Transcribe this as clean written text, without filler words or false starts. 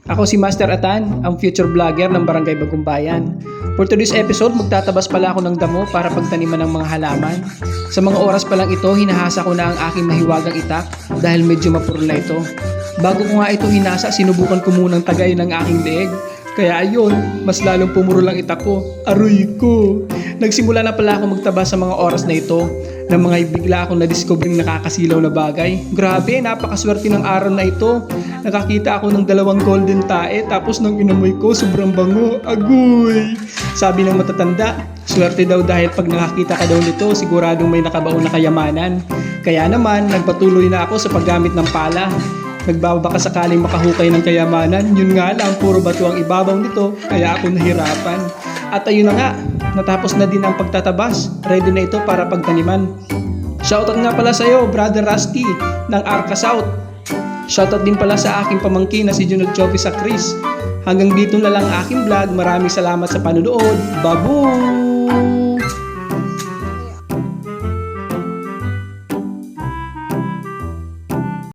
Ako si Master Atan, ang future vlogger ng Barangay Bagong Bayan. For today's episode, magtatabas pala ako ng damo para pagtaniman ng mga halaman. Sa mga oras pa lang ito, hinahasa ko na ang aking mahiwagang itak dahil medyo mapuro na ito. Bago ko nga ito hinasa, sinubukan ko munang tagayin ng aking leeg. Kaya ayun, mas lalong pumuro lang itak ko. Aroy ko! Nagsimula na pala ako magtabas sa mga oras na ito ng mga bigla akong na-discovering nakakasilaw na bagay. Grabe, napakaswerte ng araw na ito. Nakakita ako ng 2 golden tae tapos nang inamoy ko, sobrang bango. Agoy! Sabi ng matatanda, swerte daw dahil pag nakakita ka daw nito, siguradong may nakabaon na kayamanan. Kaya naman, nagpatuloy na ako sa paggamit ng pala. Nagbabaka sakaling makahukay ng kayamanan, yun nga lang, puro bato ang ibabaw nito, kaya ako nahirapan. At ayun na nga, natapos na din ang pagtatabas. Ready na ito para pagtaniman. Shoutout nga pala sa iyo, Brother Rusty ng Arca South. Shoutout din pala sa aking pamangkin na si Junod Chopi sa Chris. Hanggang dito na lang aking vlog. Maraming salamat sa panonood. Babu!